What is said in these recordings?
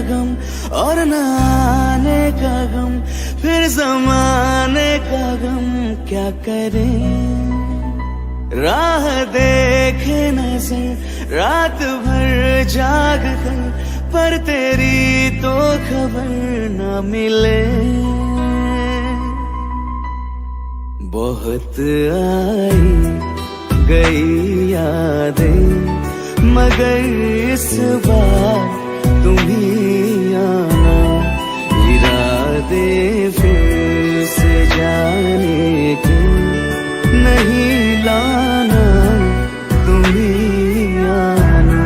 गम और न आने का गम, फिर जमाने का गम क्या करें। राह देखे नजर रात भर जाग कर, पर तेरी तो खबर न मिले। बहुत आई गई यादें, मगर इस बार तुम ही आना। इरादे फिर से जाने के नहीं लाना, तुम ही आना।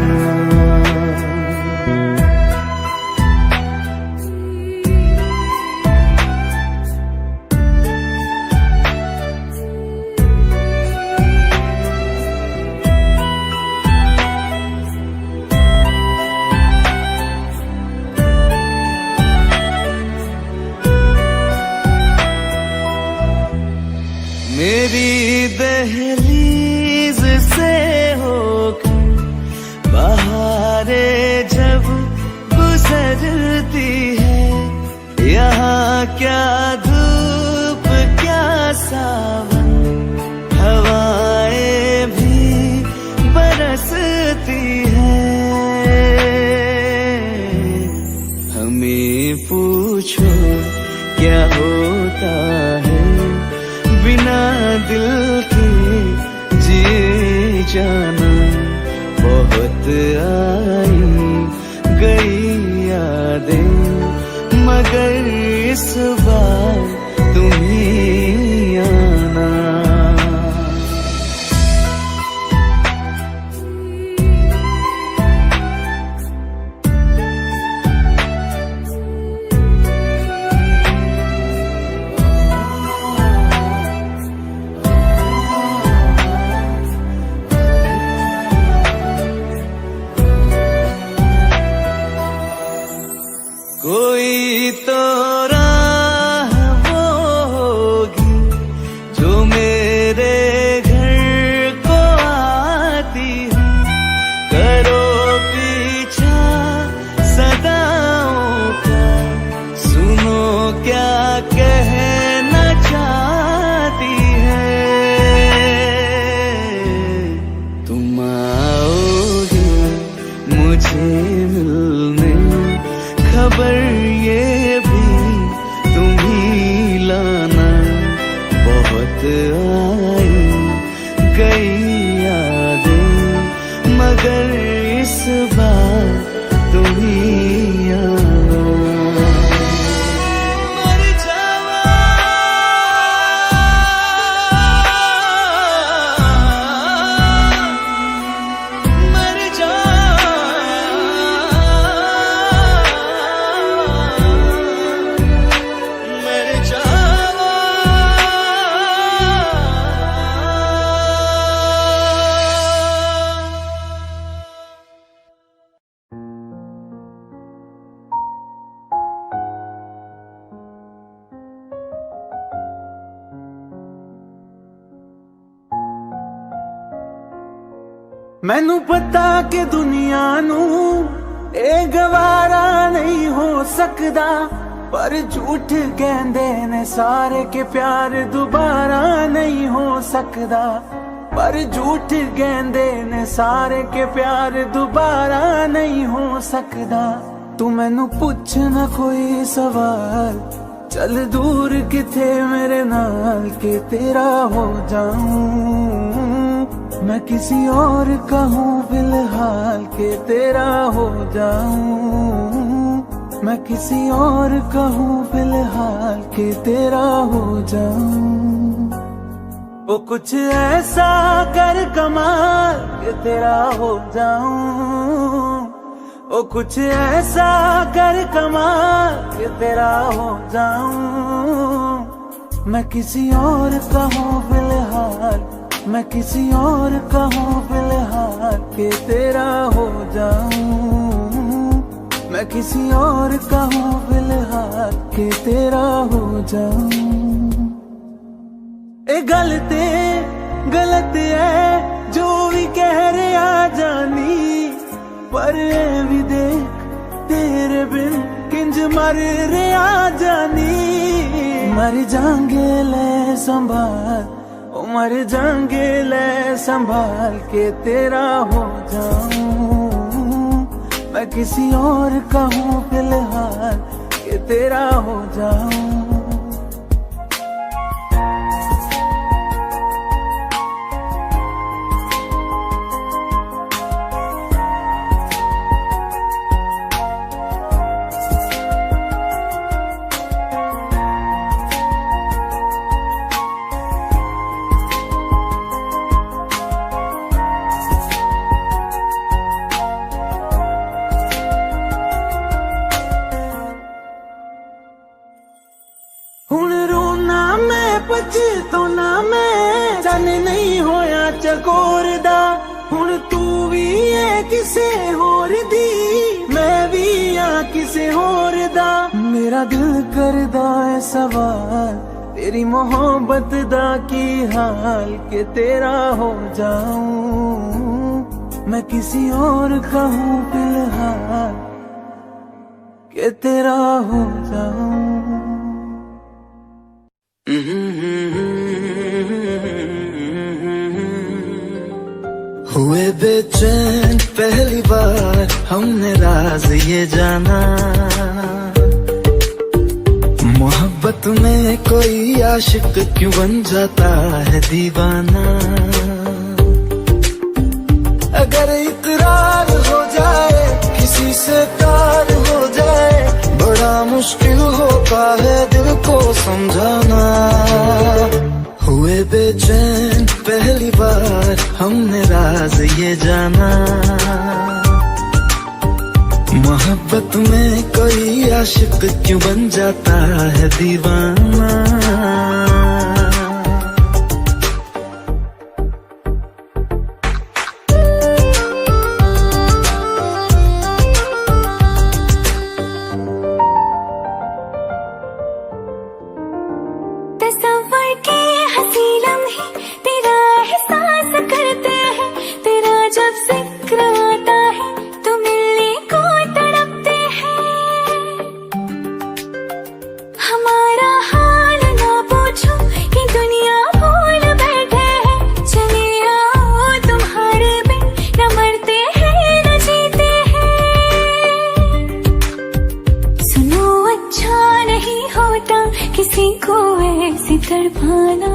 मेरी दहलीज से होकर बहारें जब गुजरती है, यहाँ क्या धूप क्या सावन, हवाएं भी बरसती है। हमें पूछो क्या होता है बिना दिल के जिए जाना। बहुत आई गई यादें, मगर इस बार तुम ही आना। कोई तो राह वो होगी जो मेरे घर को आती है। करो पीछा सदाओं का, सुनो क्या कहना चाहती है। तुम आओगे मुझे मिलने, खबर ये भी तुम ही लाना। बहुत आई गई यादें, मगर इस बार तुम ही आना। मर जावा मर जा मैनू पता कि दुनिया नू ए गवारा नहीं हो सकदा, पर झूठ कहंदे ने सारे के प्यार दोबारा नहीं हो सकदा। पर झूठ कहंदे ने सारे के प्यार दोबारा नहीं हो सकदा। तू मैनू पुछ ना कोई सवाल, चल दूर किथे मेरे नाल के तेरा हो जाऊं। मैं किसी और का हूँ फिलहाल के तेरा हो जाऊं। मैं किसी और का हूँ फिलहाल के तेरा हो जाऊं। वो कुछ ऐसा कर कमाल के तेरा हो जाऊं। वो कुछ ऐसा कर कमाल के तेरा हो जाऊं। मैं किसी और का हूँ फिलहाल, मैं किसी और का हूँ फिलहाल के तेरा हो जाऊं। मैं किसी और का हूँ फिलहाल के तेरा हो जाऊं। ए गलत है जो भी कह रहे आ जानी, पर ए भी देख तेरे बिन किंज मर रे आ जानी। मर जाएंगे ले संभाल, ओ मर जाएंगे ले संभाल के तेरा हो जाऊं। मैं किसी और का हूँ फिलहाल के तेरा हो जाऊं। हुण रोना मैं पछताना मैं जाने नहीं होया चकोर दा। हुण तू भी है किसे होर दी, मैं भी आ किसे होर दा। मेरा दिल करदा है सवाल तेरी मोहब्बत दा की हाल के तेरा हो जाऊं। मैं किसी और का हूँ फिलहाल के तेरा हो जाऊं। हुए बेचैन पहली बार हमने राज ये जाना। मोहब्बत में कोई आशिक क्यों बन जाता है दीवाना। अगर इकरार हो जाए किसी से प्यार हो जाए, बड़ा मुश्किल होता है दिल को समझाना। हुए बेचैन पहली बार हमने राज ये जाना। मोहब्बत में कोई आशिक क्यों बन जाता है दीवाना। तस्वर के हंसी लम्हे तेरा एहसास करते हैं। तेरा जब जिक्र आता है तो मिलने को तड़पते हैं। हमारा हाल ना पूछो कि दुनिया भूल बैठे हैं। चले आओ तुम्हारे बिन न मरते हैं न जीते हैं। सुनो अच्छा नहीं होता किसी को ऐसे तड़पाना।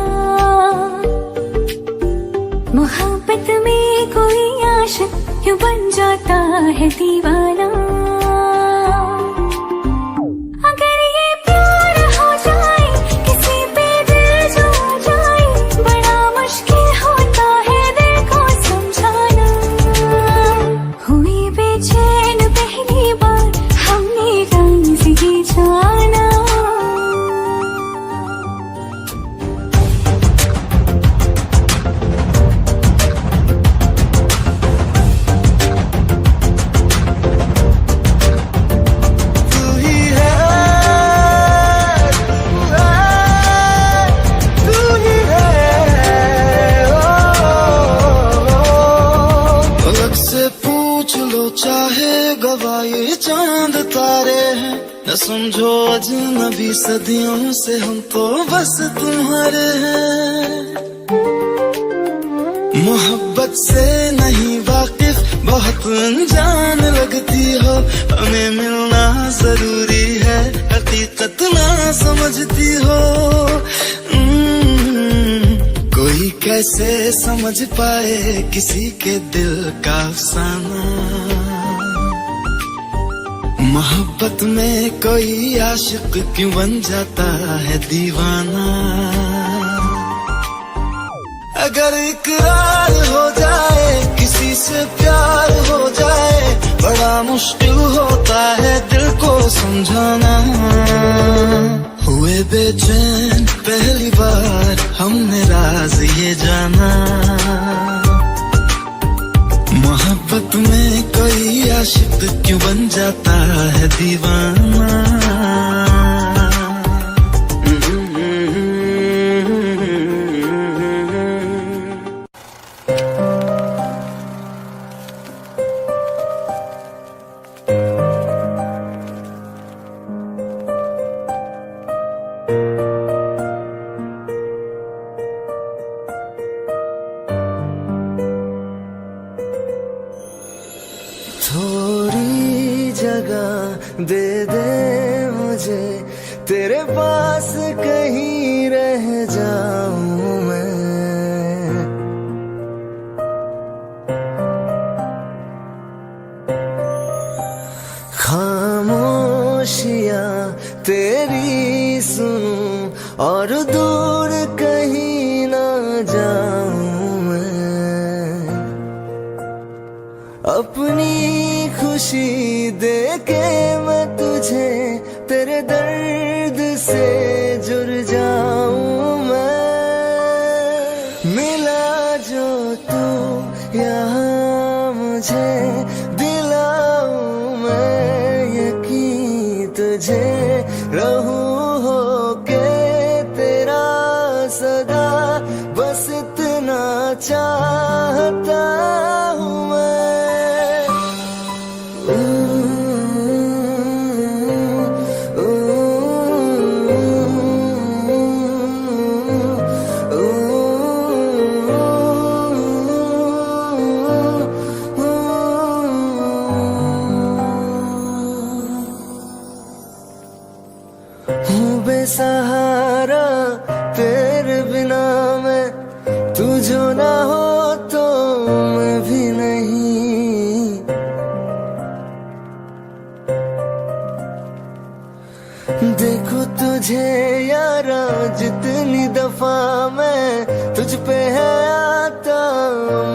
मोहब्बत में कोई आशिक क्यों बन जाता है दीवाना। अगर ये प्यार हो जाए किसी पे दिल जो आ जाए, बड़ा मुश्किल होता है दिल को समझाना। हुई बेचैन पहली बार हमने राज ये जाना। चाहे गवाए चांद तारे हैं, न समझो अजनबी सदियों से हम तो बस तुम्हारे हैं। मोहब्बत से नहीं वाकिफ बहुत अनजान लगती हो, हमें मिलना जरूरी है हकीकत ना समझती हो। कोई कैसे समझ पाए किसी के दिल का अफसाना। मोहब्बत में कोई आशिक क्यों बन जाता है दीवाना। अगर इकरार हो जाए किसी से प्यार हो जाए, बड़ा मुश्किल होता है दिल को समझाना। हुए बेचैन पहली बार हमने राज ये जाना। मोहब्बत में कोई आशिक क्यों बन जाता है दीवाना। दे दे मुझे, तेरे पास कहीं रह जाऊं मैं। खामोशियां तेरी सुनूं और दूर कहीं ना जाऊं मैं। अपनी खुशी दे के मैं तुझे तेरे दर्द से जुड़ जाऊं मैं। मिला जो तू यहाँ मुझे, दिलाऊं मैं यकीन तुझे, रहूं होके तेरा सदा, बस इतना चाहता हूँ मैं। हूँ बेसहारा तेरे बिना मैं, तू जो ना हो तो मैं भी नहीं। देखो तुझे यारा जितनी दफा मैं तुझ पे है आता,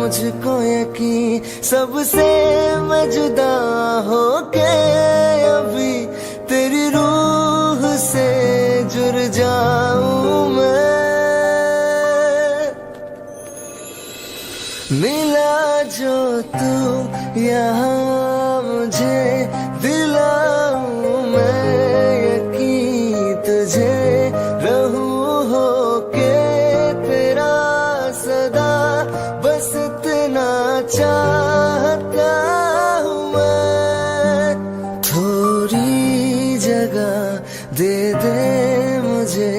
मुझको यकीन सबसे मैं जुदा होके अभी तेरी रूह से जुड़ जाऊं मैं। मिला जो तू यहाँ मुझे, दिलाऊं मैं यकीन तुझे, रहूं होके तेरा सदा, बस इतना चाहता हूँ मैं। थोड़ी जगह दे दे मुझे,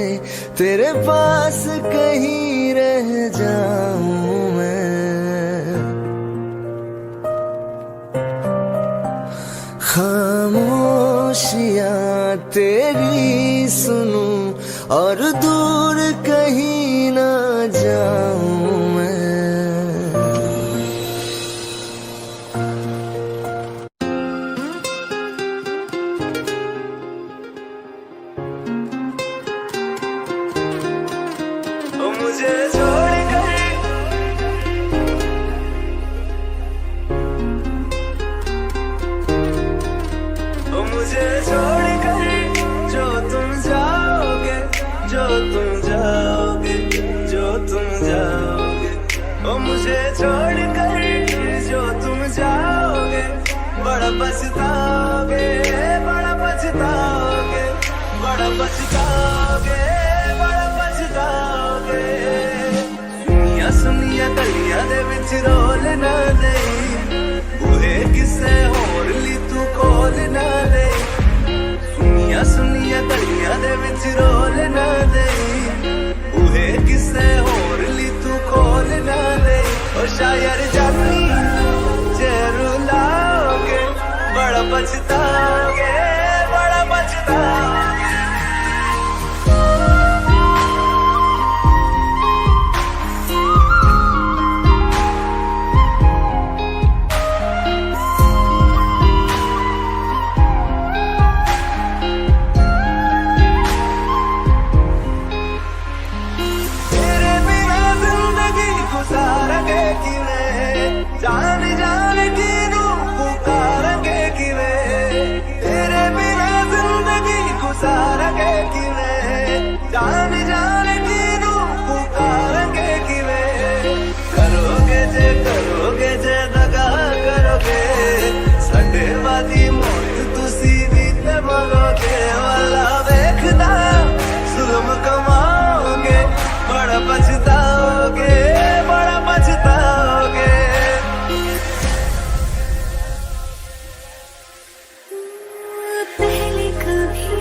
तेरे पास कहीं रह जाऊं मैं। खामोशियां तेरी सुनूं और दूर कहीं ना जाऊं मैं। मुझे छोड़ कर मुझे छोड़ कर जो तुम जाओगे, जो तुम जाओगे, जो तुम जाओगे। ओ मुझे छोड़ कर जो तुम जाओगे, बड़ा पछताओगे, बड़ा पछताओगे, बड़ा पछताओगे, बड़ा पछताओगे। सुनिया सुनिया गलियां दे विच रोल ना दे, बूहे किसे होर ली तू खोल ना दे। सुनिया सुनिया गलियां दे विच रोल ना दे, बूहे किसे होर ली तू खोल ना दे। ओ शायर जानी जे रुलाओगे, बड़ा पछताओगे, बड़ा पछताओगे। जान जान किनू पुकारेंगे किवें, तेरे बिना जिंदगी गुजारेंगे किवें। जान जान किनू पुकारेंगे किवें। करोगे जे दगा करोगे, साडे वादी मौत तुसी भी ते मरोगे। वाला वेखदा जुल्म कमाओगे, बड़ा पछताओगे, बड़ा पछताओगे। पहले कभी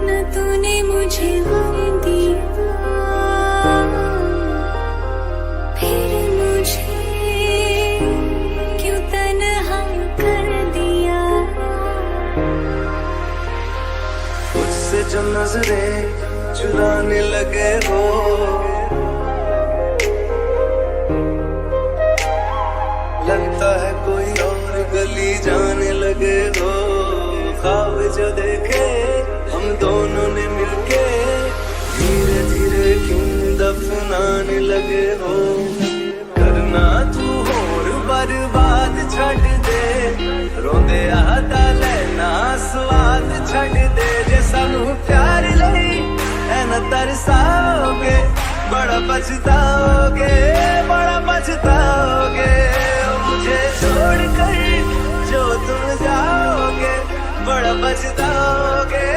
न तूने मुझे गम दिया, फिर मुझे क्यों तन्हा कर दिया। नजराने लगे हो। लगता है कोई और गली जाने लगे हो। ख्वाब जो देखे हम दोनों ने मिलके, धीरे धीरे क्यों दफनाने लगे हो। करना तू होर बर्बाद छड़ दे, रोंदे आता लेना स्वाद छड़ दे। जे सानू प्यार लई ऐना तरसाओगे, बड़ा पछताओगे, बड़ा पछताओगे। मुझे छोड़ कर जो तुम जाओगे, बड़ा पछताओगे,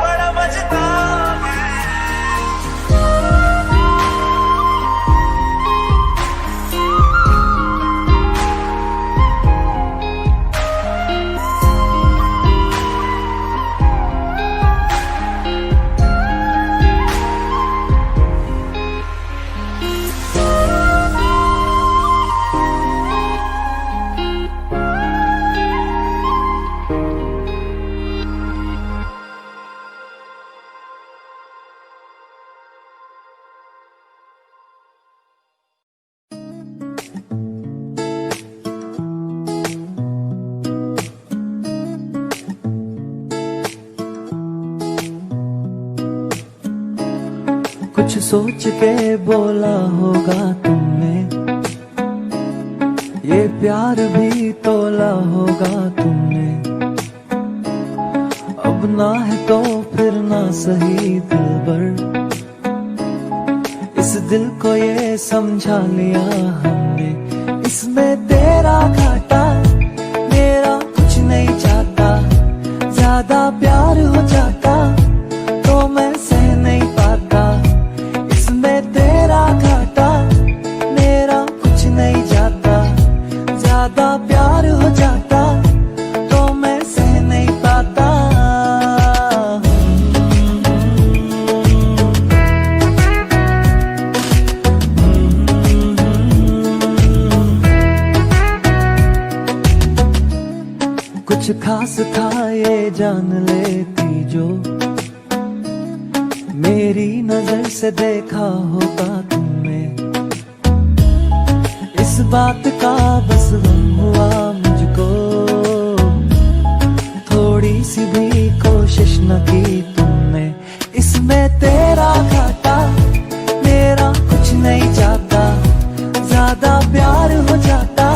बड़ा पछताओगे। कुछ सोच के बोला होगा तुमने, ये प्यार भी तोला होगा तुमने। अब ना है तो फिर ना सही दिलबर, इस दिल को ये समझा लिया हमने। इसमें तेरा घाटा मेरा कुछ नहीं चाहता, ज्यादा प्यार हो जाता तो मैं सह नहीं पाता। इसमें तेरा घाटा मेरा कुछ नहीं जाता, ज्यादा प्यार हो जाता तो मैं सह नहीं पाता। कुछ खास था ये जान लेती जो, मेरी नजर से देखा होगा तुमने। इस बात का बस गम हुआ मुझको, थोड़ी सी भी कोशिश न की तुमने। इसमें तेरा घाटा मेरा कुछ नहीं जाता, ज्यादा प्यार हो जाता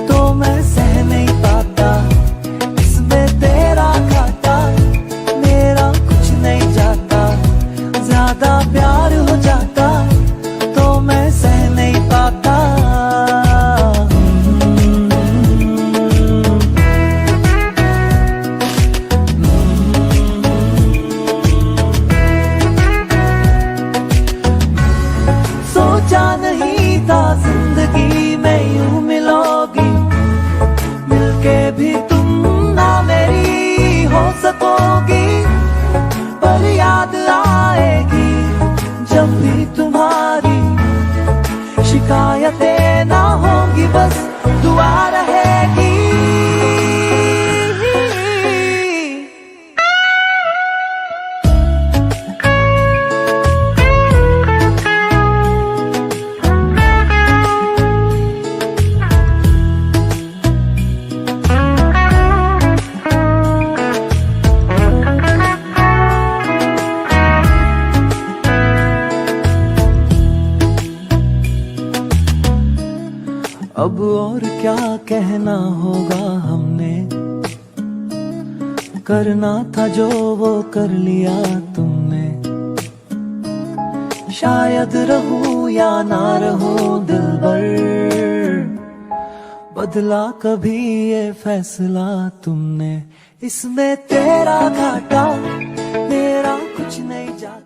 तो मैं सह नहीं पाता। इसमें तेरा घाटा मेरा कुछ नहीं जाता, ज्यादा प्यार हो जाता तो मैं सह नहीं पाता। सोचा नहीं था जिंदगी में यूं मिलोगी, मिलके भी तुम ना मेरी हो सकोगी। पर याद आएगी जब भी तुम्हारी, शिकायतें ना होंगी बस दुआ रहेगी। अब और क्या कहना होगा हमने, करना था जो वो कर लिया तुमने। शायद रहूं या ना रहूं दिलबर, बदला कभी ये फैसला तुमने। इसमें तेरा घाटा मेरा कुछ नहीं जाता।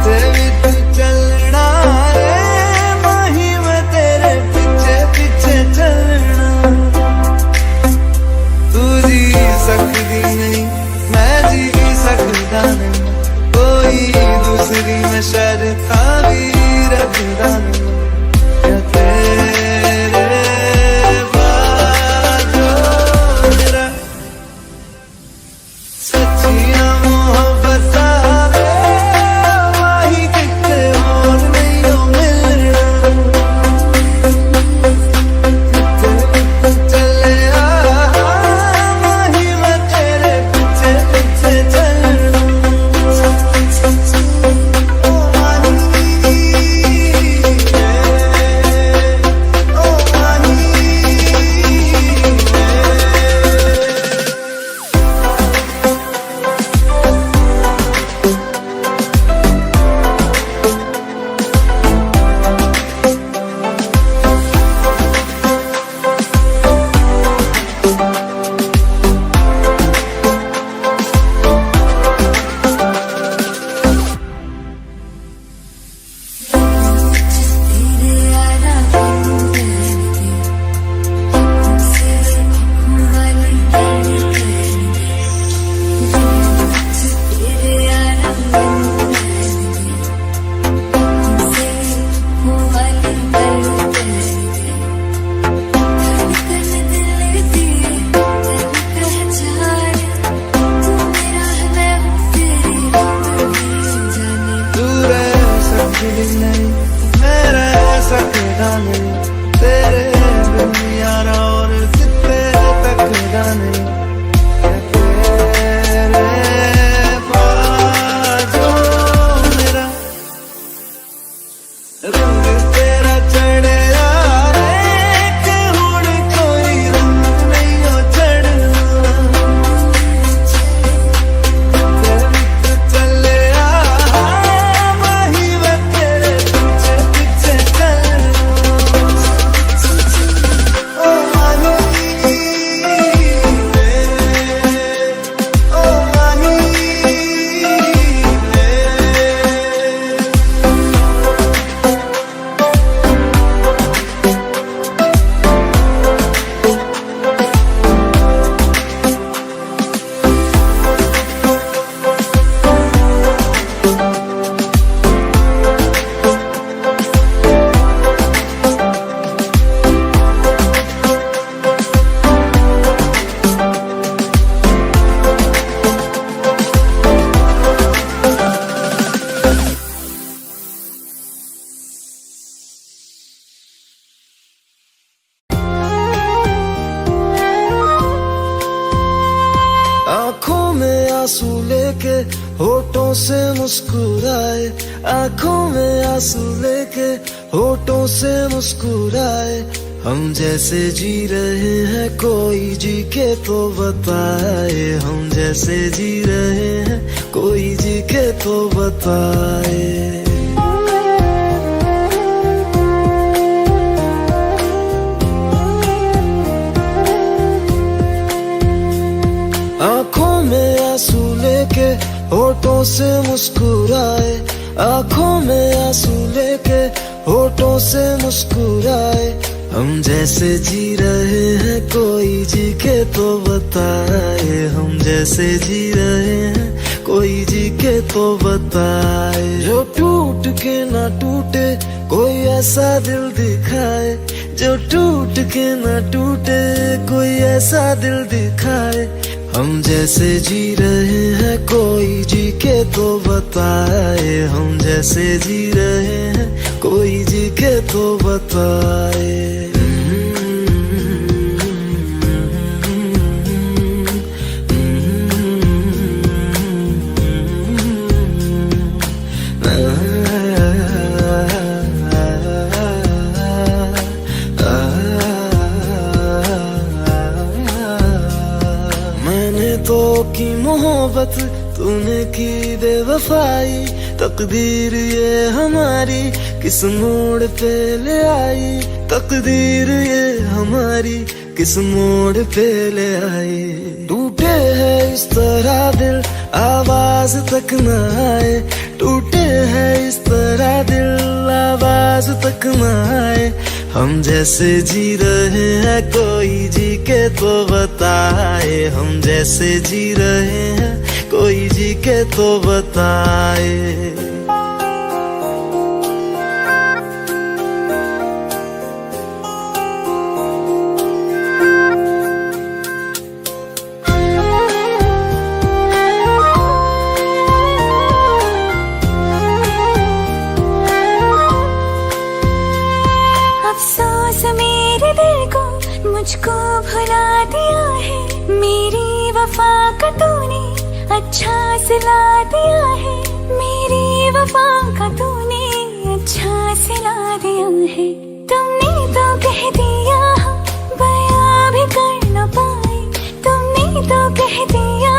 तेरे ताबीर खुदा ने या तेरे बाजो मेरा सच्चियां मोहब्बत माही किते और नहीं हो मिलना चले माही मैं तेरे पीछे पीछे चलना ओ माही ओ माही नहीं मेरे सकता नहीं तेरे बिन यारा और कितने तक जाने तेरे बाजो मेरा रंग तेरा चढ़े रे हुण कोई रंग नहीं हो चढ़ना चले आँखों में आंसू लेके होठों से मुस्कुराए आँखों में आंसू लेके होठों से मुस्कुराए हम जैसे जी रहे हैं कोई जी के तो बताए हम जैसे जी रहे हैं कोई जी के तो बताए आँखों में आंसू लेके होठों से मुस्कुराए आँखों में आंसू लेके होठों से मुस्कुराए हम जैसे जी रहे हैं कोई जी के तो बताए हम जैसे जी रहे हैं कोई जी के तो बताए जो टूट के ना टूटे कोई ऐसा दिल दिखाए जो टूट के ना टूटे कोई ऐसा दिल दिखाए हम जैसे जी रहे हैं कोई जी के तो बताए हम जैसे जी रहे हैं कोई जी के तो बताए तो की मोहब्बत तूने की बेवफाई तकदीर ये हमारी किस मोड़ पे ले आई तकदीर ये हमारी किस मोड़ पे ले आई टूटे है इस तरह दिल आवाज तक न आए टूटे है इस तरह दिल आवाज तक न आए हम जैसे जी रहे हैं कोई जी के तो बताए हम जैसे जी रहे हैं कोई जी के तो बताए भुला दिया है, मेरी वफा का तूने अच्छा सिला दिया है, मेरी वफा का तूने अच्छा सिला दिया है। तुमने तो कह दिया बयां भी कर न पाए, तुमने तो कह दिया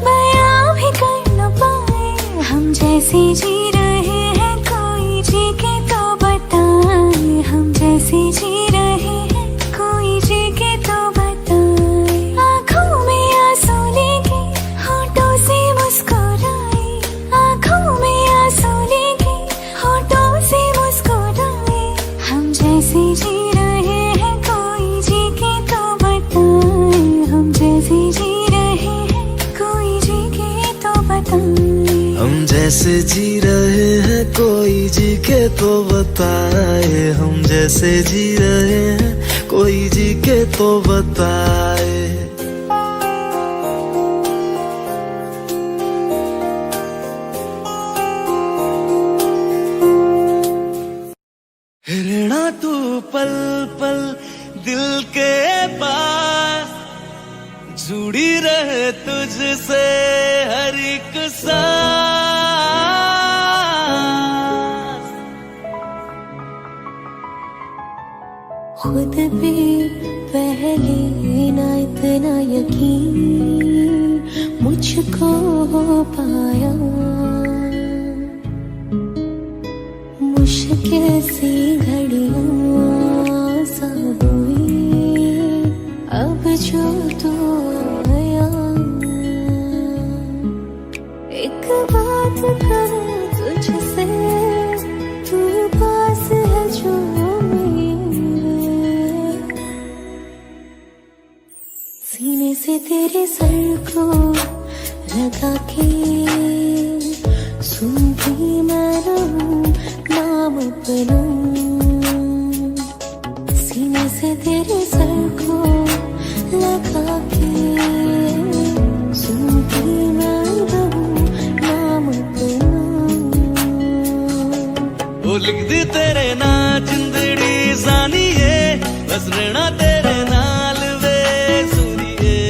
बयां भी कर न पाए। हम जैसे जी रहे हैं कोई जी के तो बताए, हम जैसे जी रहे हैं कोई जी के तो बताए। आँखों में आंसू लेके होठों से मुस्कुराए, आँखों में आंसू लेके होठों से मुस्कुराए। हम जैसे जी रहे हैं कोई जी के तो बताए, हम जैसे जी रहे हैं कोई जी के तो बताए। हम जैसे जी रहे हैं कोई जी के तो बताए, हम जैसे जी रहे हैं कोई जी के तो बताए। रहना तू पल पल दिल के पास, जुड़ी रहे तुझसे हर एक सांस। खुद पे पहले ना इतना यकीन मुझको हो पाया, मुश्किल सी घड़ियां सा हुई अब जो तू आया। एक बात करूं तुझसे, तू पास है जो मेरे, सीने से तेरे सर को लगा के सुनती मैं रहूं नाम अपना, सीने से तेरे सर को लगा के सुनती मैं रहूं नाम अपना। वो लिख दी तेरे ना जिंदड़ी जानिए, बस रहना तेरे नाल वे सुनिए।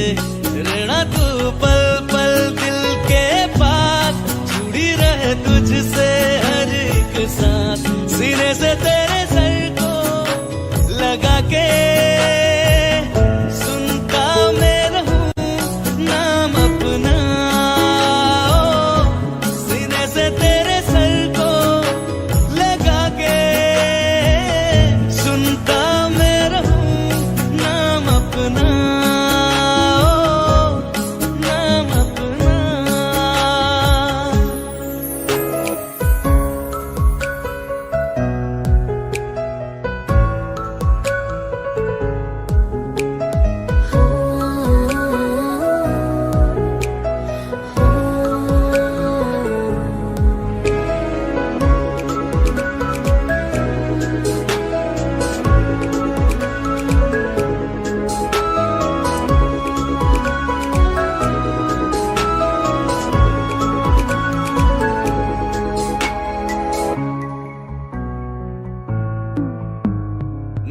रहना तू पल पल दिल के पास, जुड़ी रहे तुझसे हर एक सांस। सीने से तेरे सर को लगा के सुनता मैं रहूं नाम अपना। सीने से तेरे सर को लगा के सुनता मैं रहूं नाम अपना, नाम अपना।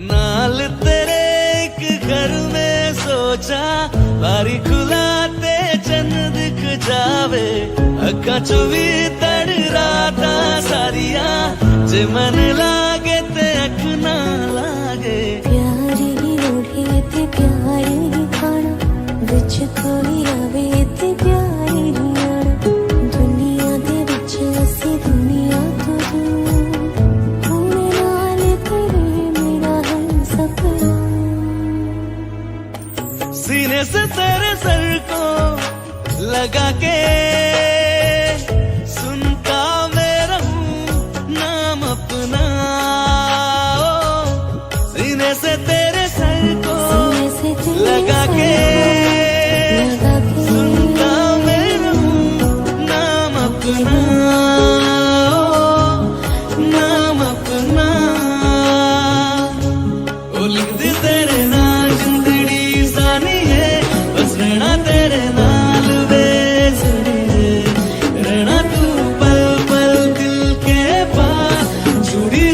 नाल तेरे एक घर में सोचा, बारी खुलाते चंद दिख जावे। अक्का चुवी तड़ राता सारिया, जे मन लागे ते अख ना लागे। प्यारे ही लोढ़े ते प्यारे ही खाना, विच कोई आवे ते प्यारे ही आना। दुनिया दे विच असी दुनिया तो दूर, हुणे नाल तेरे मेरा है सपना। सीने से तेरे सर को लगा के सुनता मैं रहूं नाम अपना। सीने से तेरे सर को लगा के सुनता मैं रहूं नाम अपना, नाम अपना। ओ लिख दी तेरे नाल जिंदड़ी जानिए, बस रहना तेरे नाल वे सुनिए। रहना तू पल पल दिल के पास, जुड़ी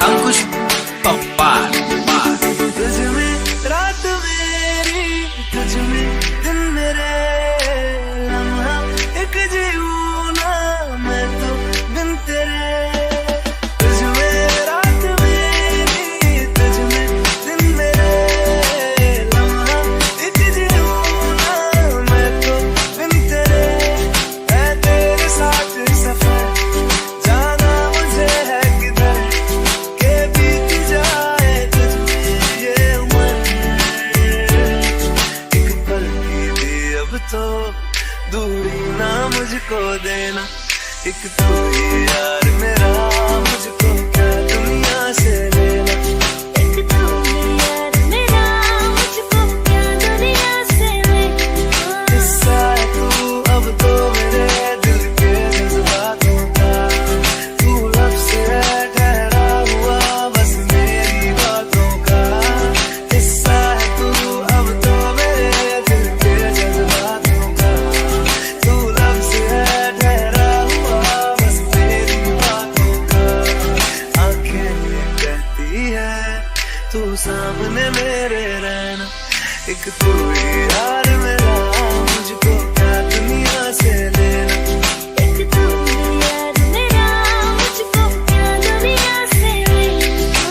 अंकुश पप्पार। तुझ में रात मेरी, तुझ में दिन मेरे, लम्हा एक जीऊं ना मैं तो बिन तेरे। तुझ में रात मेरी, तुझ में दिन मेरे, लम्हा एक जीऊं ना मैं तो बिन तेरे। है तेरे साथ सफर, जाना मुझे है किधर, के बीत जाए तुझ में ये उम्र। एक पल की भी अब तो दूरी ना मुझको देना, एक तू ही यार मेरा, मुझको क्या दुनिया से लेना। एक तू ही यार मेरा, मुझको क्या दुनिया से लेना। हिस्सा है तू अब तो मेरे दिल के जज्बातों का, तू लब से है ठहरा हुआ बस मेरी बातों का। हिस्सा है तू अब तो मेरे दिल के जज्बातों का, तू लब से है ठहरा हुआ बस मेरी बातों का। आंखें ये कहती है तू सामने मेरे रहना, एक तू ही यार मेरा, मुझको क्या दुनिया से लेना। एक तू ही यार मेरा, मुझको क्या दुनिया से लेना।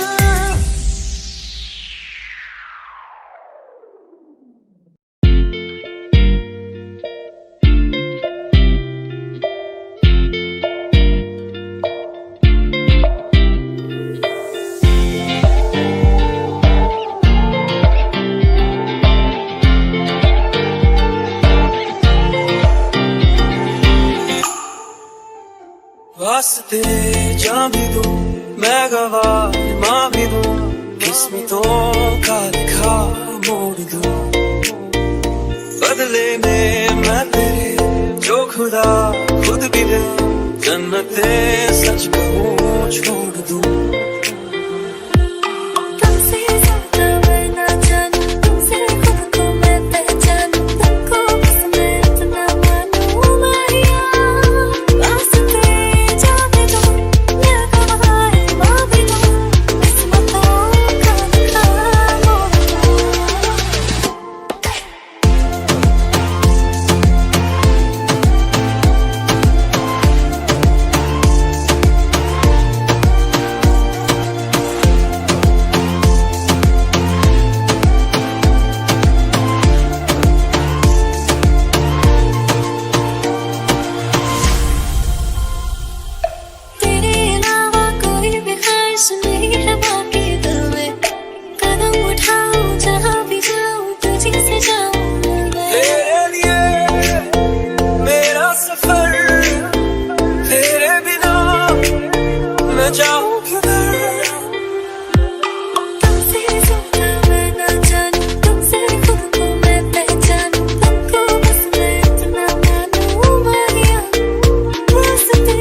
वास्ते जा भी दूं मैं गवाह माँ भी दूं, किस्मतों का लिखा मोड़ दूं। बदले में मैं तेरे जो खुदा खुद भी दे, जन्नते सच कहूँ छोड़ दूं। तुमसे ज्यादा मैं ना जानूं, तुमसे खुद को मैं पहचानूं, तुमको बस मैं इतना मानूं माहिया। वास्ते जा भी दूं मैं गवाह माँ भी दूं, किस्मतों का लिखा मोड़ दूं। तेरे अलावा कोई भी ख्वाहिश नहीं है बाकी दिल में, कदम उठाऊं जहाँ भी जाऊं तुझी से जाऊं मैं। तेरे लिए मेरा सफर, तेरे बिना मैं जाऊं किधर। तुमसे ज्यादा मैं ना जानूं, तुमसे खुद को मैं पहचानूं, तुमको बस मैं इतना मानूं माहिया। वास्ते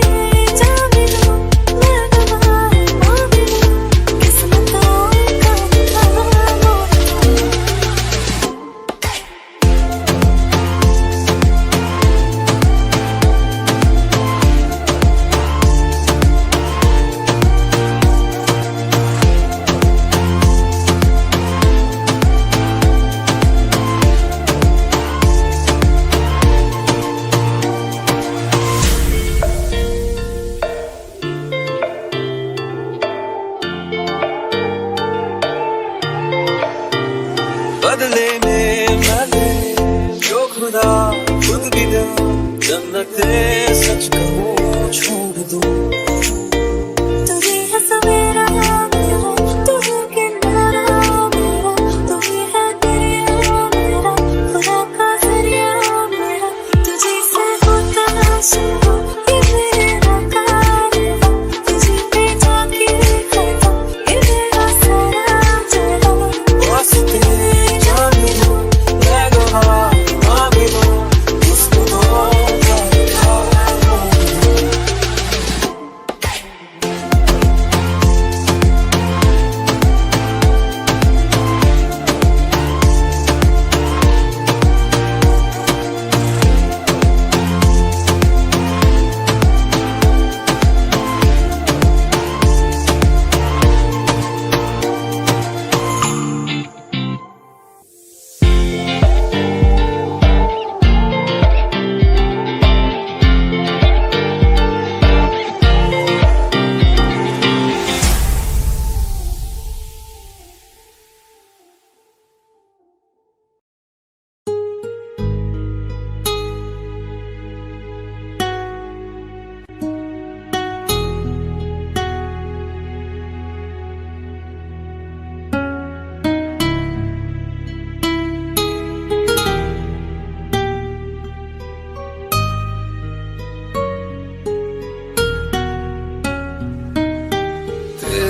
जा भी दूं मैं गवाह माँ भी दूं, किस्मतों का लिखा मोड़ दूं। बदले में मैं तेरे जो खुदा खुद भी दे, जन्नते सच कहूँ छोड़ दूं। तू ही है सवेरा मेरा, तू ही किनारा मेरा, तू ही है दरिया मेरा, खुदा का जरिया मेरा। तुझी से होता शुरू ये मेरा कारवां, तुझी पे जाके खत्म ये मेरा सारा जहां। वास्ते जा भी दूं मैं गवाह माँ भी दूं, किस्मतों का लिखा मोड़ दूं।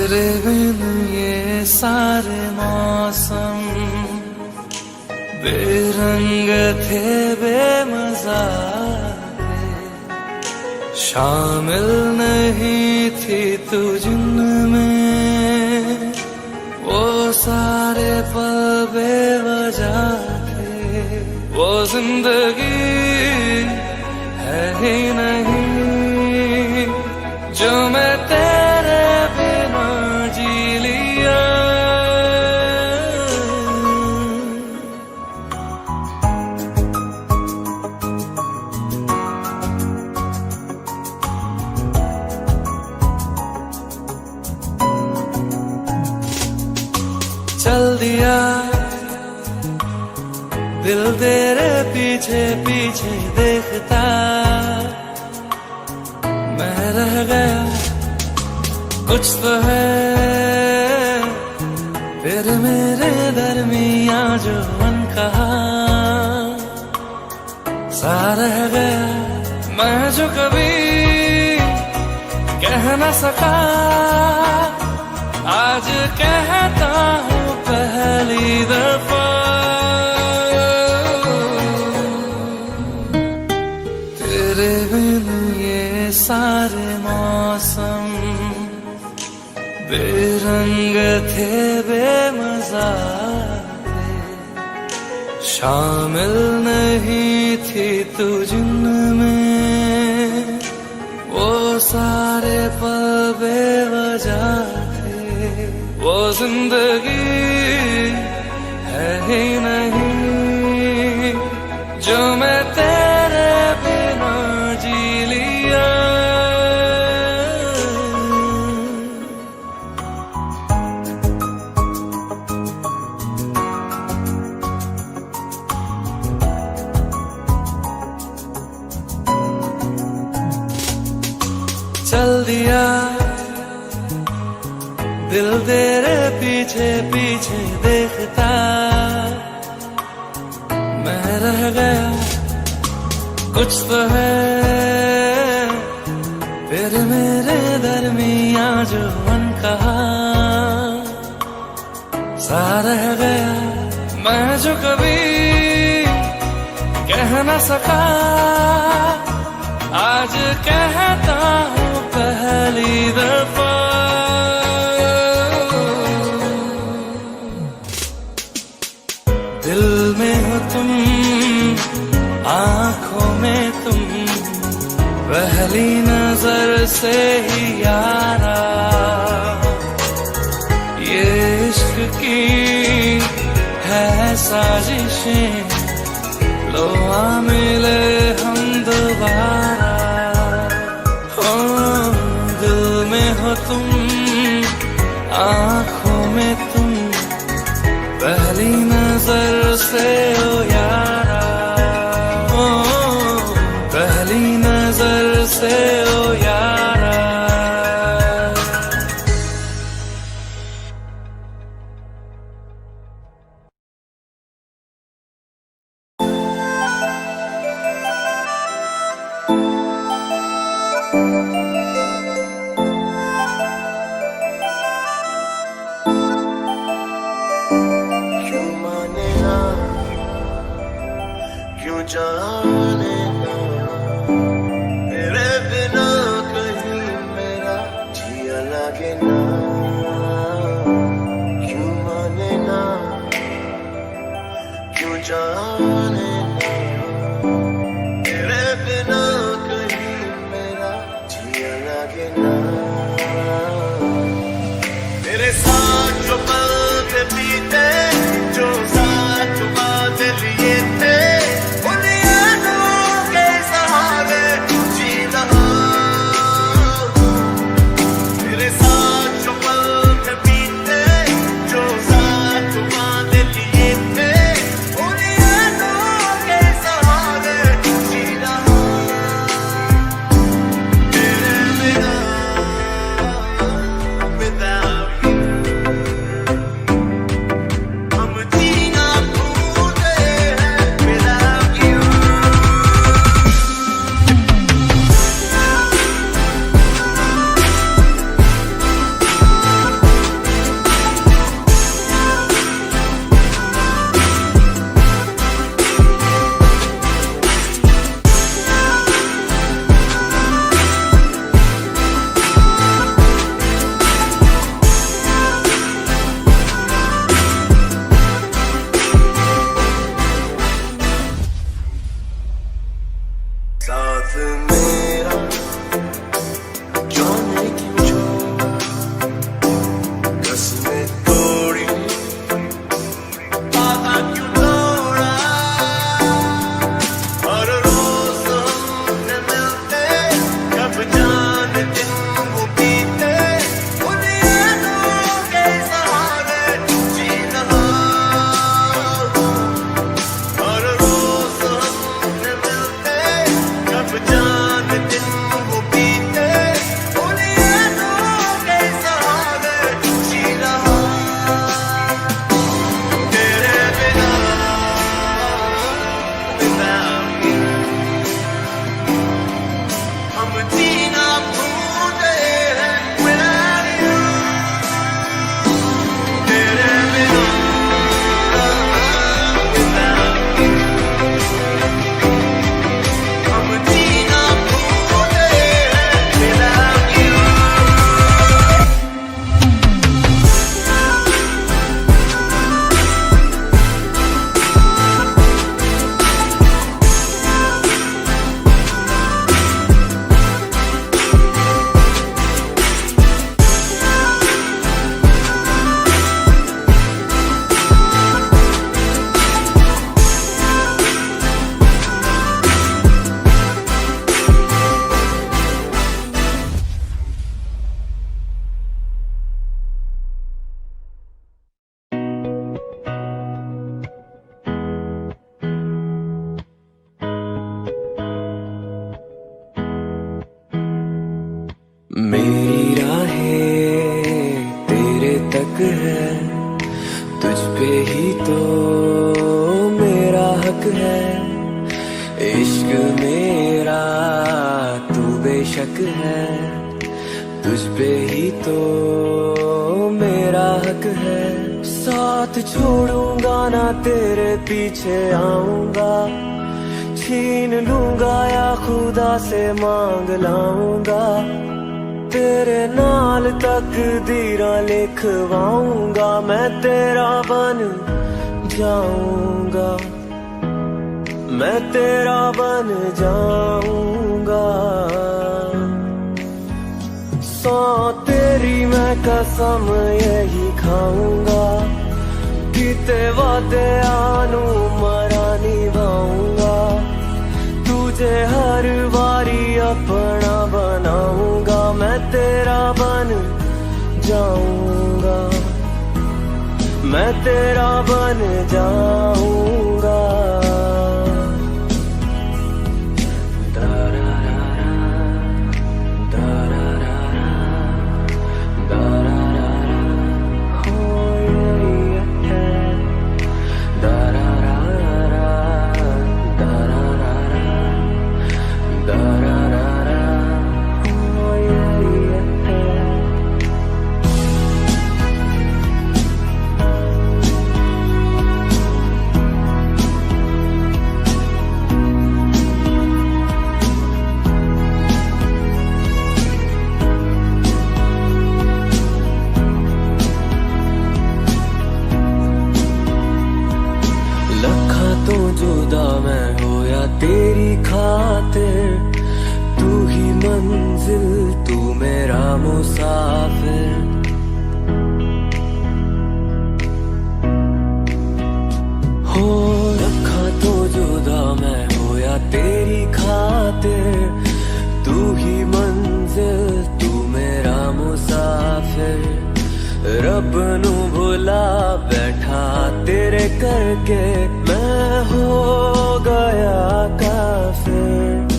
तेरे बिन ये सारे मौसम बेरंग थे, बेमजा थे, शामिल नहीं थी तू जिनमें, वो सारे पल बेवजह थे, वो जिंदगी है ही नहीं जो मैं तेरे बिना जी लिया। चल दिया दिल तेरे पीछे पीछे देखता, मैं रह गया कुछ तो है फिर मेरे दरमिया जो अनकहा सा रह गया, मैं जो कभी कह न सका आज कहता हूँ पहली दफा। तेरे बिन ये सारे मौसम बेरंग थे, बेमजा थे, शामिल नहीं थी तू जिनमें, वो सारे पल बेवजह थे, वो जिंदगी है ही नहीं जो मैं तेरे बिना जी लिया। चल दिया दिल तेरे पीछे पीछे देखता, मैं रह गया कुछ तो है फिर मेरे दरमिया जो अनकहा सा रह गया, मैं जो कभी कह न सका आज कहता हूँ पहली दफा। दिल में हो तुम, आंखों में तुम, पहली नजर से ही यारा, ये इश्क की है साजिशें, लो आ मिले हम दोबारा। दिल में हो तुम, आंखों में तुम, पहली नजर से ओ यारा, ओ पहली नजर से ओ यारा। जाने ना तेरे बिना कहीं मेरा जिया लगे ना, क्यों माने ना, क्यों जाने ना तेरे बिना कहीं मेरा जिया लगे ना। तेरे साथ जो पल थे बीते, जो साथ बात लिए थे, शक है, तुझ पे ही तो मेरा हक है। इश्क मेरा तू बेशक है, तुझ पे ही तो मेरा हक है। साथ छोड़ूंगा ना तेरे पीछे आऊंगा, छीन लूंगा या खुदा से मांग लाऊंगा। तेरे नाल तकदीरां लिखवाऊंगा, मैं तेरा बन जाऊंगा, मैं तेरा बन जाऊंगा। सौ तेरी मैं कसम यही खाऊंगा, किते वादे आनू मरा निभाऊंगा। तुझे हर बारी अपना बनाऊंगा, मैं तेरा बन जाऊंगा, मैं तेरा बन जाऊंगा। तेरी खातिर तू ही मंजिल, तू मेरा मुसाफिर। हो रखा तो जुदा मैं हो या तेरी खातिर, तू ही मंजिल, तू मेरा मुसाफिर। रब नू भुला बैठा तेरे करके, मैं हो गया काफिर।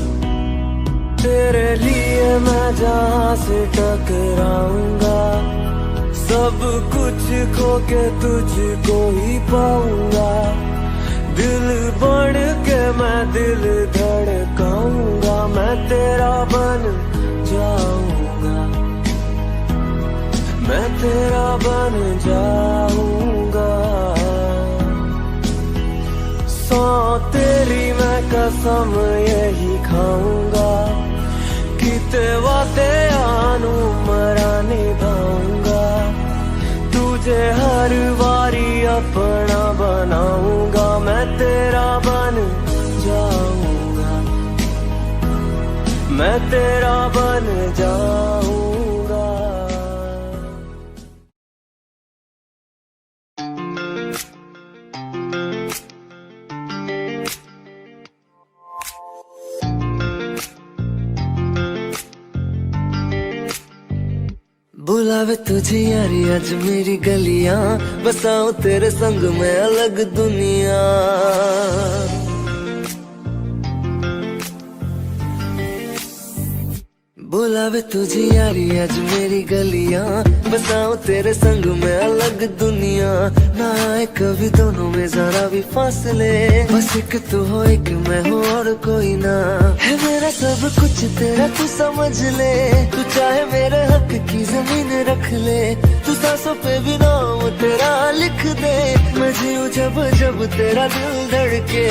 तेरे लिए मैं जहाँ से टकराऊंगा, सब कुछ खो के तुझको ही पाऊंगा। दिल बढ़ के मैं दिल धड़काऊंगा, मैं तेरा बन जाऊंगा, मैं तेरा बन जाऊंगा। सौ तेरी मैं कसम यही खाऊंगा, किते वादे आनू मरा निभाऊंगा। तुझे हर बारी अपना बनाऊंगा, मैं तेरा बन जाऊंगा, मैं तेरा बन जाऊंगा। बुलावे तुझे यारी आज मेरी गलियां, बसाऊं तेरे संग में अलग दुनिया। बुलावे तुझे यारी आज मेरी गलियां, बसाऊं तेरे संग में अलग दुनिया। ना आए कभी दोनों में जरा भी फासले, बस एक तू हो एक मैं हूँ और कोई ना। है मेरा सब कुछ तेरा तू समझ ले, तू चाहे मेरे हक की जमीन रख ले। तू सांसों पे भी नाम तेरा लिख दे, मैं जीऊं जब जब तेरा दिल धड़के।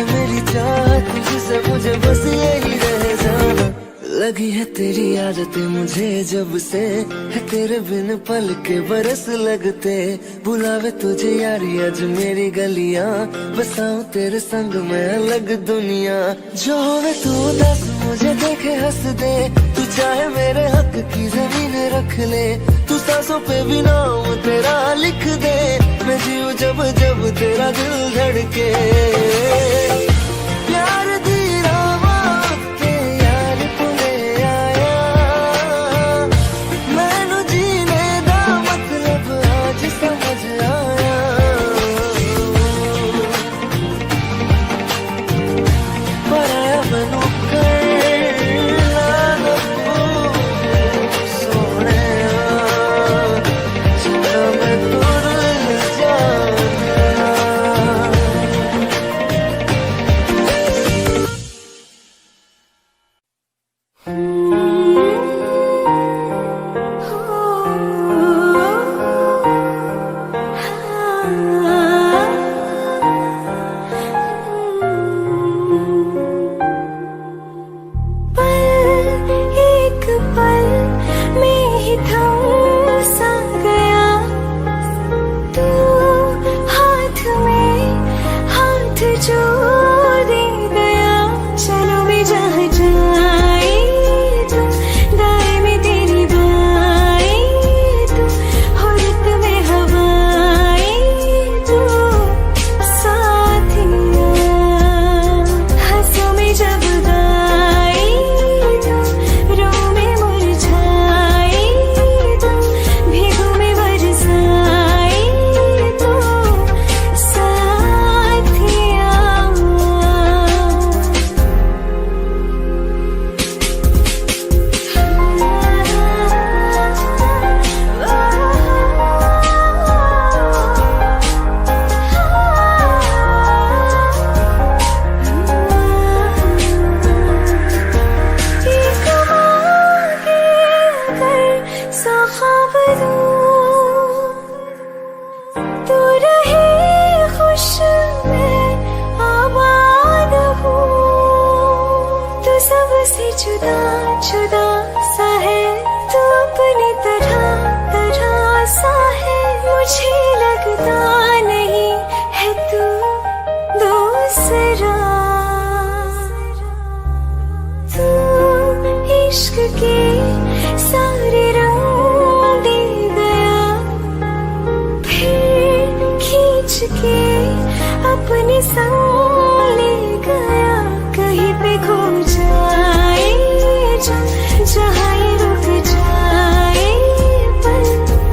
मेरी चाहत तुझसे मुझे बस यही रह जाना। लगी है तेरी आदतें मुझे जब से, है तेरे बिन पल के बरस लगते। बुलावे तुझे यारी आज मेरी गलियां, बसाऊं तेरे संग में अलग दुनिया। जो होवे तू दस मुझे देखे हंस दे, तू चाहे मेरे हक की जमीन रख ले। तू सांसों पे भी नाम तेरा लिख दे, मैं जीव जब जब तेरा दिल धड़के प्यार दी रावां ते यार तूने आया मैनू जीने दा मतलब आज समझ आया पर आया मैनू जुदा जुदा सा है तू अपनी तरह तरह सा है मुझे लगता नहीं है तू दूसरा तू इश्क के सारे रंग दे गया फिर खींच के अपने संग ले गया कहीं पे खो जाए जहाँ ये रुक जाए पर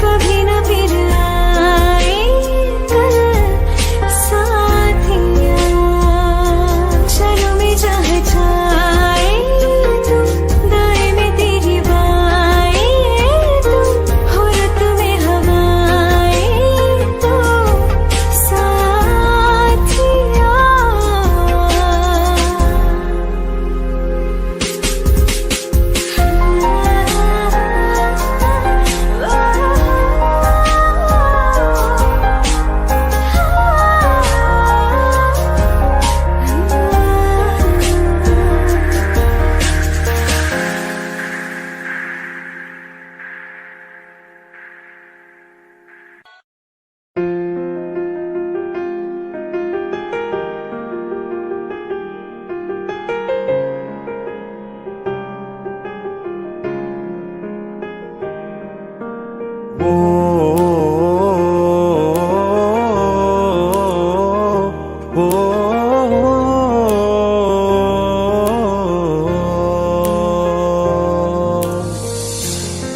कभी न फिर आए कल साथिया चलो मैं जहाँ जाए तू दाएं में तेरी बाएं तू हो रत में हवाएं तो साथिया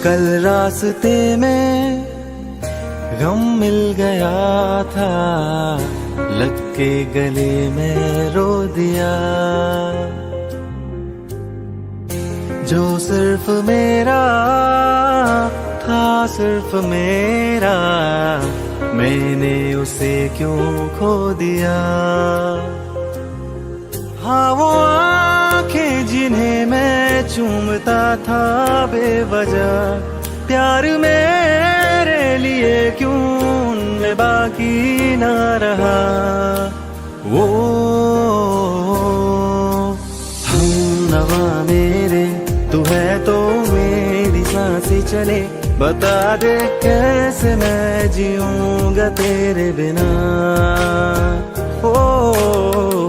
कल रास्ते में गम मिल गया था लग के गले में रो दिया जो सिर्फ मेरा था सिर्फ मेरा मैंने उसे क्यों खो दिया हाँ वो आंखें जिन्हें मैं चूमता था बेवजह प्यार मेरे लिए क्यों उनमें बाकी ना रहा वो हम नवा मेरे तू है तो मेरी सांसें चले बता दे कैसे मैं जीऊंगा तेरे बिना ओ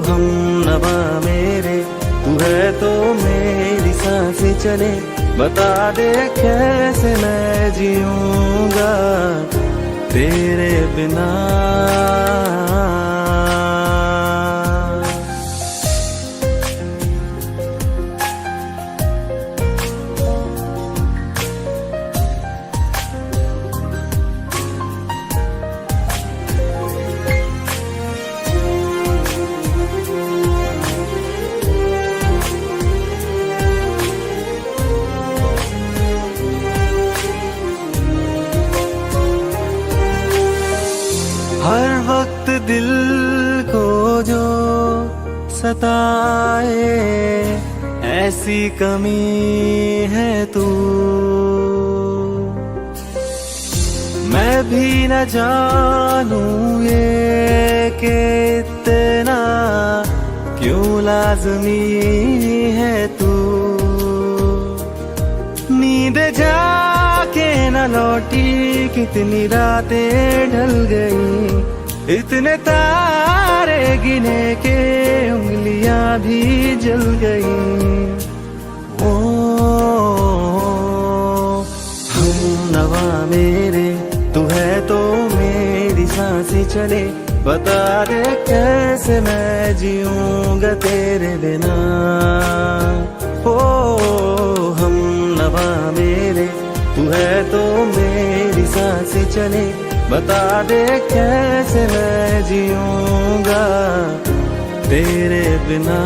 हम नवा मेरे तू है तो मेरी सांसें चले बता दे कैसे मैं जीऊंगा तेरे बिना। हर वक्त दिल को जो सताए ऐसी कमी है तू। मैं भी न जानूं ये कि इतना क्यों लाज़मी है तू। नींद जाके न लौटी कितनी रातें ढल गई। इतने तारे गिने के उंगलियां भी जल गई। ओ हम नवा मेरे तू है तो मेरी सांसें चले। बता दे कैसे मैं जीऊंगा तेरे बिना। ओ हम नवा मेरे तू है तो मेरी सांसें चले। बता दे कैसे मैं जीऊंगा तेरे बिना।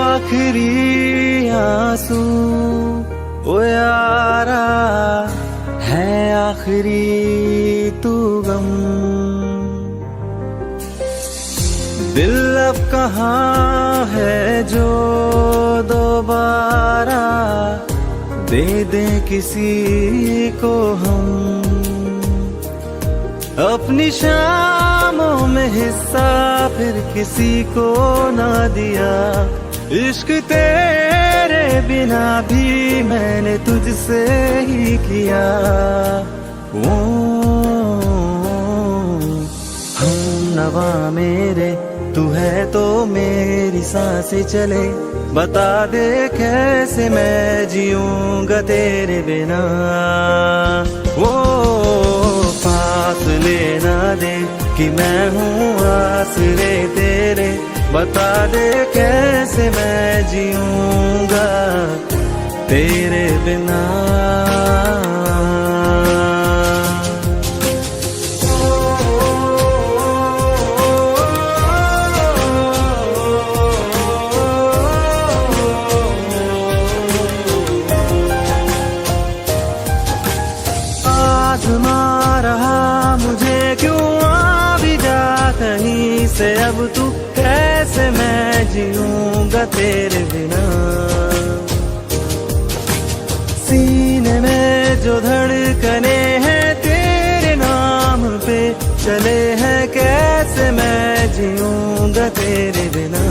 आखिरी आंसू ओ यारा है आखिरी तू गम। दिल अब कहाँ है जो दोबारा दे दे किसी को हम। अपनी शामों में हिस्सा फिर किसी को ना दिया। इश्क तेरे बिना भी मैंने तुझसे ही किया। ओ हम नवा मेरे तू है तो मेरी सांसें चले। बता दे कैसे मैं जीऊंगा तेरे बिना। ओ पास लेना दे कि मैं हूँ आसरे तेरे। बता दे कैसे मैं जीऊंगा तेरे बिना। आज़मा रहा मुझे क्यों आ भी जा कहीं से। अब तू कैसे मैं जीऊंगा तेरे बिना। सीने में जो धड़कने हैं तेरे नाम पे चले हैं। कैसे मैं जीऊंगा तेरे बिना।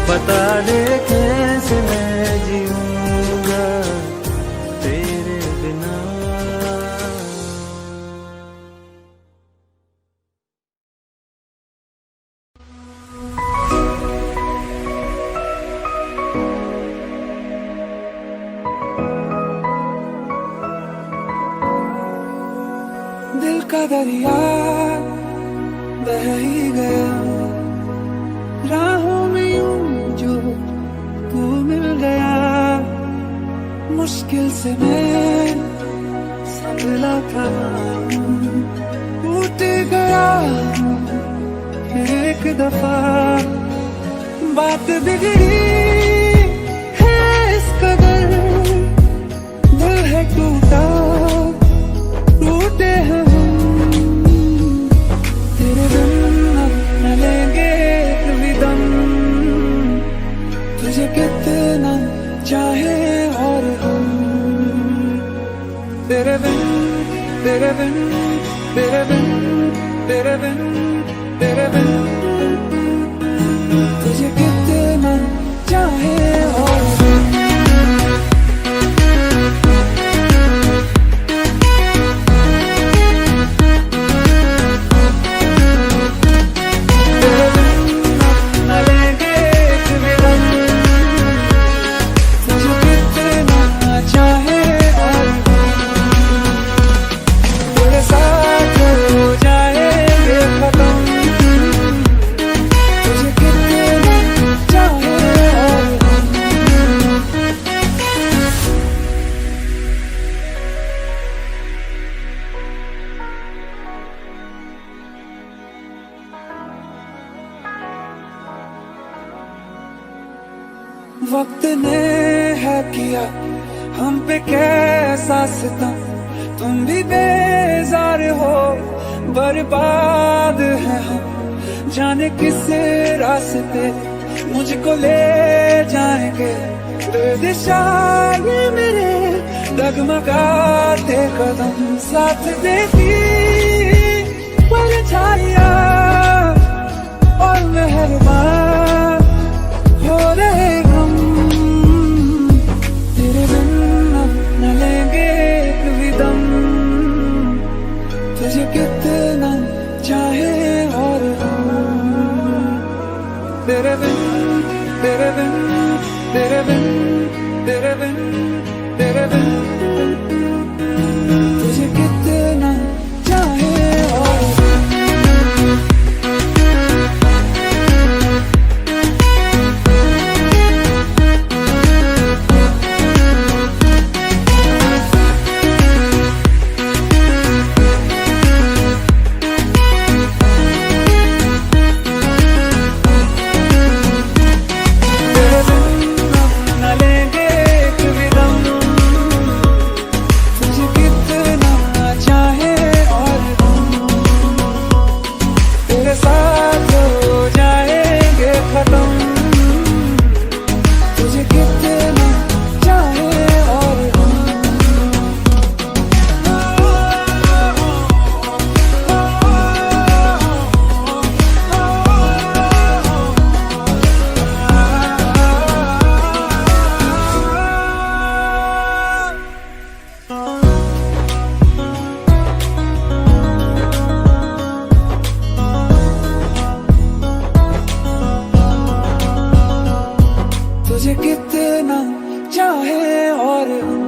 बता दे कैसे मैं जीऊंगा तेरे बिना। दिल का दरिया बह ही गया। राहों में यूं जो तू मिल गया। मुश्किल से मैं संभला था टूट गया फिर एक दफा। बात बिगड़ी है इस कदर टूटा टूटे हैं हम, तेरे बिन अब न लेंगे एक भी दम, तुझे कितना चाहे और हम, तेरे बिन तेरे बिन तेरे बिन तेरे बिन तेरे बिन, तुझे कितना चाहे और हम। तेरे बिन न लेंगे एक भी दम, तुझे कितना चाहे और हम, तेरे साथ हो जाएंगे खत्म, तुझे कितना चाहे और हम। वक्त ने है किया हम पे कैसा सितम, तुम भी बेजार हो, बर्बाद है हम, जाने किस रास्ते मुझको ले जाएंगे, दिशा ये मेरे डगमगाते कदम, साथ देती परछाइयां और मेहरबान हो रहे हम, तेरे बिन अब न लेंगे एक भी दम, तुझे कितना चाहे और हम, तेरे बिन तेरे बिन तेरे बिन तेरे बिन तेरे बिन, तुझे कितना चाहे और हम। तेरे बिन न लेंगे एक भी दम, तुझे कितना चाहे और हम, तेरे साथ हो जाएंगे खत्म, तुझे कितना चाहे और हम। तुझे कितना चाहे और हम।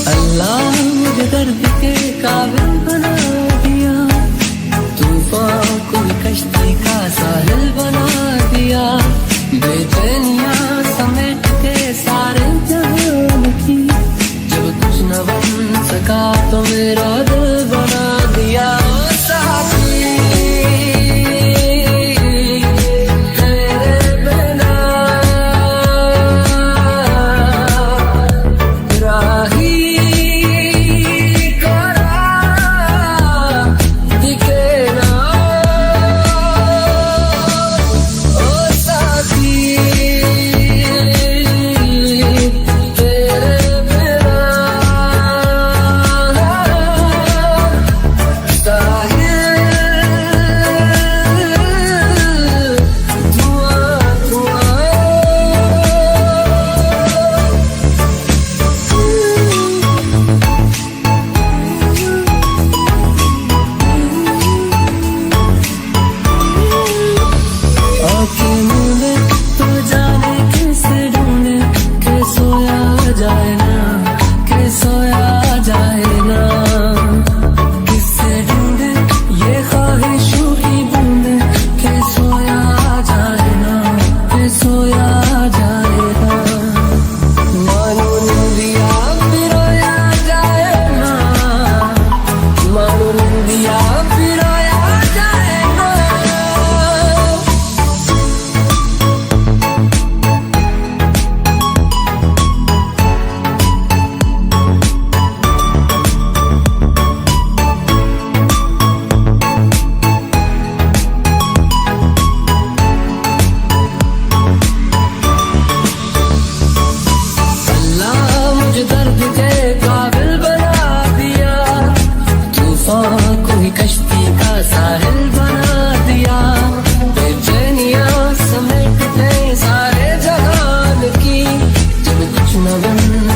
अल्लाह मुझे दर्द के काबिल बना दिया, तूफान को कश्ती का साहिल बना दिया, बेचैनियां समेट के सारे जहान की, जब कुछ न बन सका तो मेरा दिल बना दिया। ओ साथी तेरे बिना राही करार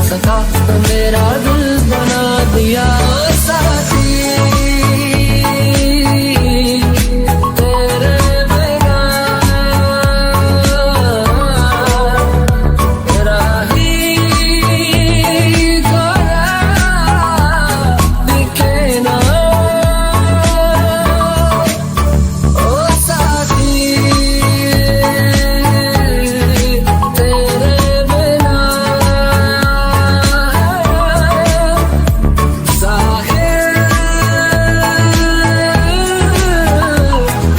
सका तो मेरा दिल बना दिया साथी तेरे बिना राही कोरा दिखे ना ओ साथी तेरे बिना साहिल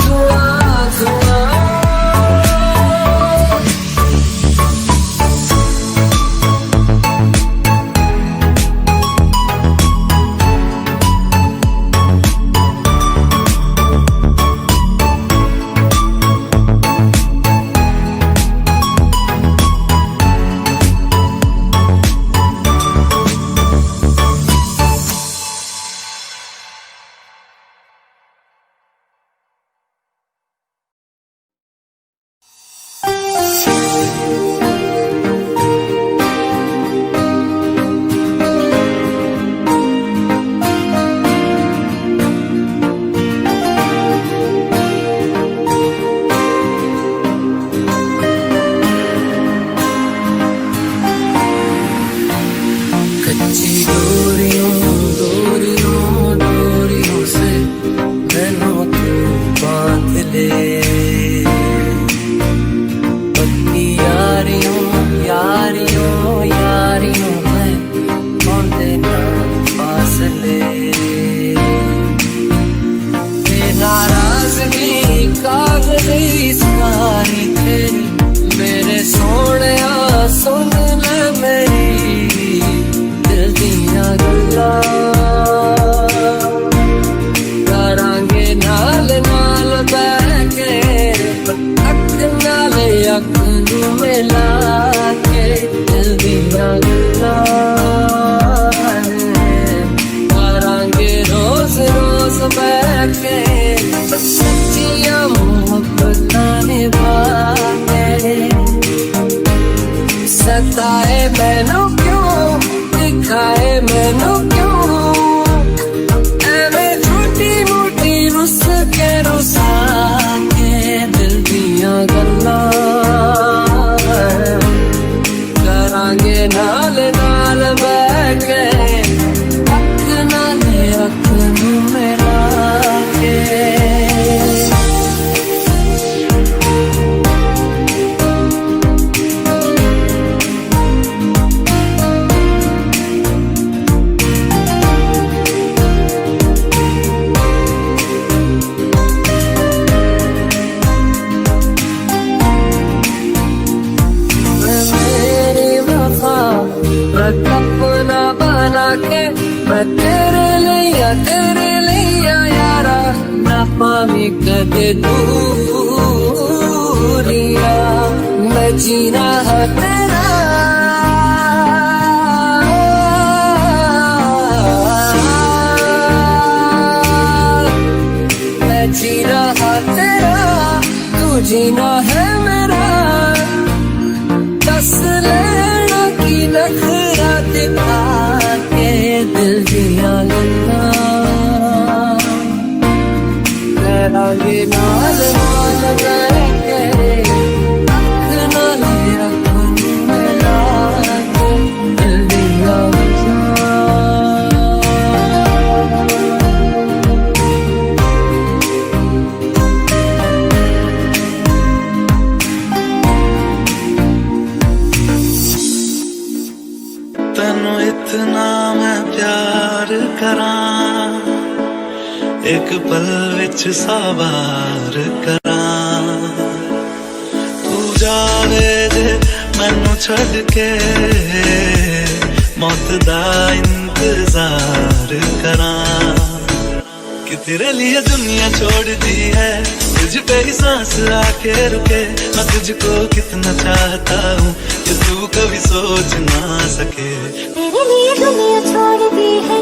धुआं धुआं कच्ची डोरियों डोरियों डोरियों से मैनों तू बांध ले पक्की यारियों यारियों यारियों में बांधे ना फासले नाराजगी कागज़ी सारी तेरी मेरे सोहणिया सुन ले मेरी दिल दियां गल्लां करांगे नाल नाल बैठ के अख नाल अख नूं मिला के दिल दियां गल्लां करांगे रोज रोज बैठ के सच्चियां मोहब्बतां निभा के सताए मैनू क्यों दिखाए मैनू क्यों एवें छोटी मोटी रुस के रुसा के दिल दियां गल्लां करांगे नाल नाल बैठ के अख नाल अख नूं मिला के मेरी वफा अपना बना के मैं तेरे लिया यारा ना पावी कदे दूरिया मैं जीना है तेरा मैं जीना है तेरा तू जीना है मेरा दस लेना की नखरा दिखा के दिल दियां गल्लां करांगे नाल नाल बैठ के अख नाल अख नूं मिला के दिल दियां तेनू इतना मैं प्यार करां एक पल विच सावार करां तू जावे जे मैनू छड़ के मौत दा इंतजार करां कि तेरे लिए दुनिया छोड़ दी है तुझ पे ही सांस आके रुके मैं तुझको कितना चाहता हूँ कि तू कभी सोच ना सके तेरे लिए दुनिया छोड़ दी है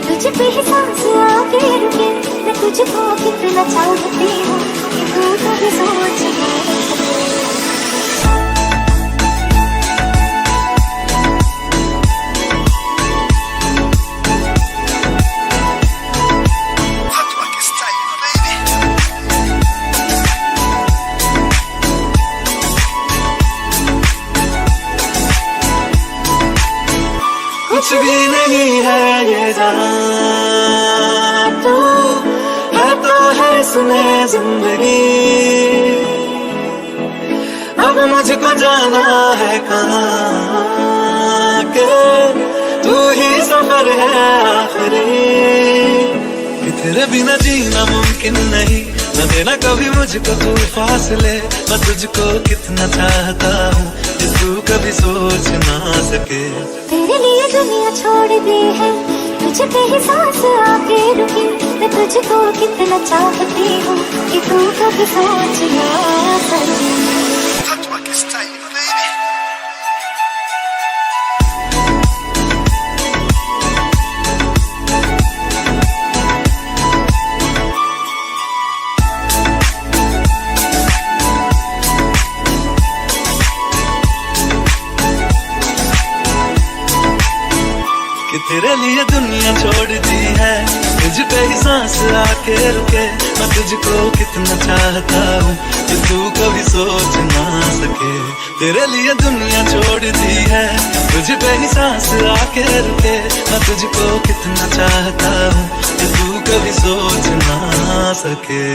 तुझ पे ही सांस आके रुके मैं तुझको कितना चाहती हूँ कि तू कभी सोच ना सके कुछ भी नहीं है ये जान, तू है तो है सुने जिंदगी। अब मुझको जाना है कहाँ के, तू ही सफर है आखिरी। कि तेरे बिना जीना मुमकिन नहीं, न देना कभी मुझको तू फासले। मैं तुझको कितना चाहता हूँ कि तू कभी सोच ना सके। तेरे लिए दुनिया छोड़ दी है, तुझ पे ही सांस आके रुकी। मैं तुझको कितना चाहती हूँ कि तू कभी सोच ना सके। कि तेरे लिए दुनिया छोड़ दी है, तुझ पे ही सांस आके रुके। मैं तुझको कितना चाहता हूँ कि तू कभी सोच ना सके। तेरे लिए दुनिया छोड़ दी है, तुझ पे ही सांस आके रुके। मैं तुझको कितना चाहता हूँ कि तू कभी सोच ना सके।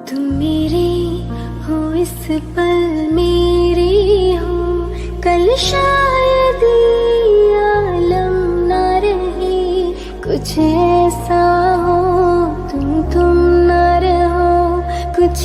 तुम मेरे हो इस पल मेरी हो, कल शायद ये आलम ना रहे। कुछ ऐसा हो तुम ना रहो, कुछ